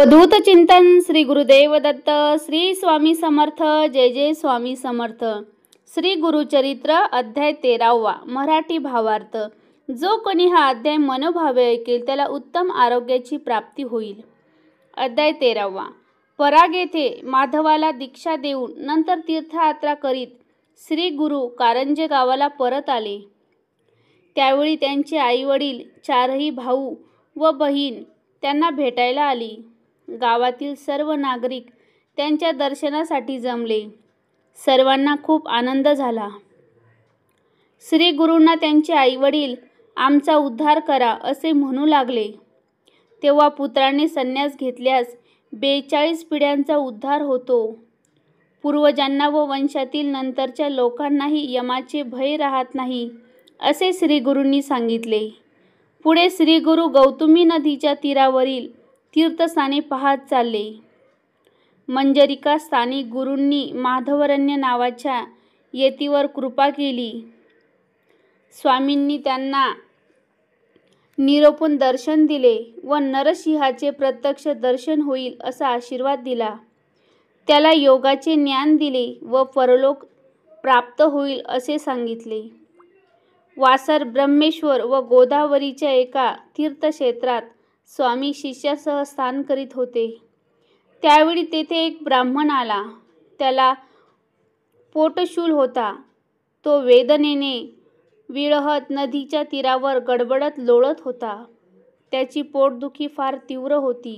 अवधूत चिंतन श्री गुरुदेव दत्त श्री स्वामी समर्थ जय जय स्वामी समर्थ। श्री गुरुचरित्र अध्याय 13वा मराठी भावार्थ। जो कोणी हा अध्याय मनोभावे ऐकेल त्याला उत्तम आरोग्याची प्राप्ती होईल। अध्याय 13वा। पराग येथे माधवाला दीक्षा देऊन नंतर तीर्थयात्रा करीत श्री गुरु कारंजे गावाला परत आले। त्यावेळी त्यांचे आई वडील चारही भाऊ व बहीण त्यांना भेटायला आली। गावातील सर्व नागरिक त्यांच्या दर्शनासाठी जमले। सर्वांना खूप आनंद झाला। श्री गुरूंना त्यांचे आई वडील आमचा उद्धार करा असे म्हणू लागले। तेव्हा पुत्राने संन्यास घेतल्यास 42 पिढ्यांचा उद्धार होतो। पूर्वजांना व वंशातील नंतरच्या लोकांनाही यमाचे भय राहत नाही असे श्री गुरूंनी सांगितले। पुढे श्री गुरु गौतमी नदीच्या तीरावरील तीर्थस्थाने पाहत चालले। मंजरिका स्थानी गुरूंनी माधवरण्य नावाच्या येतीवर कृपा केली। स्वामींनी त्यांना निरोपण दर्शन दिले व नरसिंहाचे प्रत्यक्ष दर्शन होईल असा आशीर्वाद दिला। त्याला योगाचे ज्ञान दिले व परलोक प्राप्त होईल असे सांगितले। वासर ब्रह्मेश्वर व गोदावरीच्या एका तीर्थक्षेत्रात स्वामी शिष्यासह स्नान करीत होते। त्यावेळी तेथे एक ब्राह्मण आला। त्याला पोटशूल होता। तो वेदनेने विळहत नदीच्या तीरावर गडबडत लोळत होता। त्याची पोटदुखी फार तीव्र होती।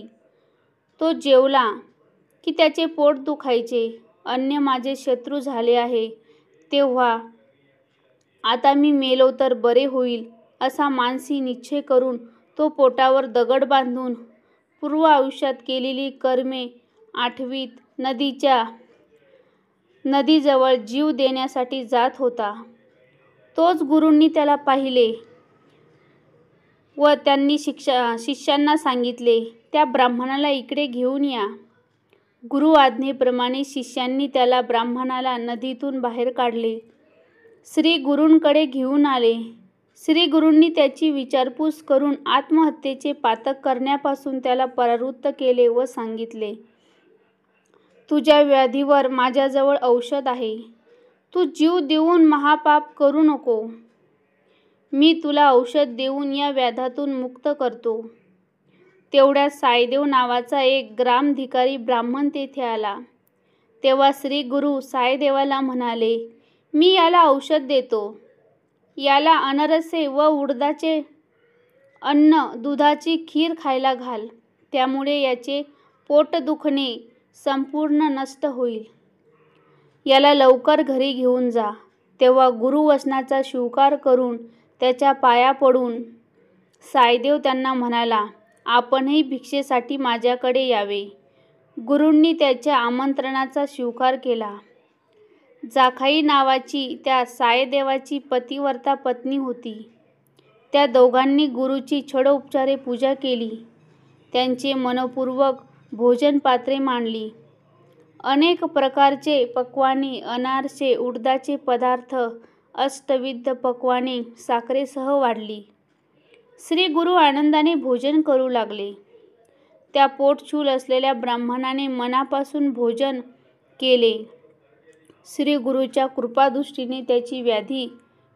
तो जेवला की त्याचे पोट दुखायचे। अन्य माझे शत्रू झाले आहे तेव्हा आता मी मेलो तर बरे होईल असा मानसी निश्चय करून तो पोटावर दगड बांधून पूर्व आयुष्यात केलेली कर्मे आठवीत नदीजवळ जीव देण्यासाठी जात होता। तोच गुरूंनी त्याला पाहिले व त्यांनी शिष्यांना सांगितले, त्या ब्राह्मणाला इकडे घेऊन या। गुरु आज्ञेप्रमाणे शिष्यांनी त्याला ब्राह्मणाला नदीतून बाहेर काढले। श्री गुरूंकडे घेऊन आले। श्री गुरूंनी त्याची विचारपूस करून आत्महत्येचे पातक करण्यापासून त्याला परावृत्त केले व सांगितले, तुझ्या व्याधीवर माझ्याजवळ औषध आहे। तू जीव देऊन महापाप करू नको। मी तुला औषध देऊन या व्याधातून मुक्त करतो। तेवढ्यात सायदेव नावाचा एक ग्रामधिकारी ब्राह्मण तेथे आला। तेव्हा श्री गुरु सायदेवाला म्हणाले, मी याला औषध देतो। याला अनरसे व उडदाचे अन्न दुधाची खीर खायला घाल। त्यामुळे याचे पोट दुखणे संपूर्ण नष्ट होईल। याला लवकर घरी घेऊन जा। तेव्हा गुरुवचनाचा स्वीकार करून त्याच्या पाया पडून सायदेव त्यांना म्हणाला, आपणही भिक्षेसाठी माझ्याकडे यावे। गुरूंनी त्याच्या आमंत्रणाचा स्वीकार केला। जाखाई नावाची त्या सायदेवाची पतिव्रता पत्नी होती। त्या दोघांनी गुरूची षडोपचारे पूजा केली। त्यांचे मनपूर्वक भोजन पात्रे मांडली। अनेक प्रकारचे पक्वाने, अनारसे, उडदाचे पदार्थ, अष्टविध पक्वाने साखरेसह वाढली। श्री गुरु आनंदाने भोजन करू लागले। त्या पोटशूल असलेल्या ब्राह्मणाने मनापासून भोजन केले। श्री गुरूच्या कृपादृष्टीने त्याची व्याधी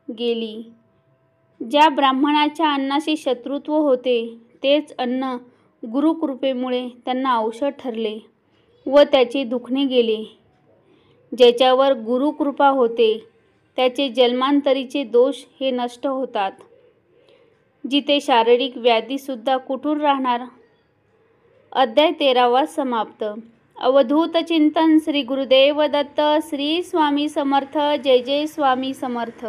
गेली। ज्या ब्राह्मणाच्या अन्नाशी शत्रुत्व होते तेच अन्न गुरुकृपेमुळे त्यांना औषध ठरले व त्याचे दुखणे गेले। ज्याच्यावर गुरुकृपा होते त्याचे जन्मांतरीचे दोष हे नष्ट होतात। जिथे शारीरिक व्याधीसुद्धा कुठून राहणार। अध्याय 13वा समाप्त। अवधूत चिंतन श्री गुरुदेव दत्त श्री स्वामी समर्थ जय जय स्वामी समर्थ।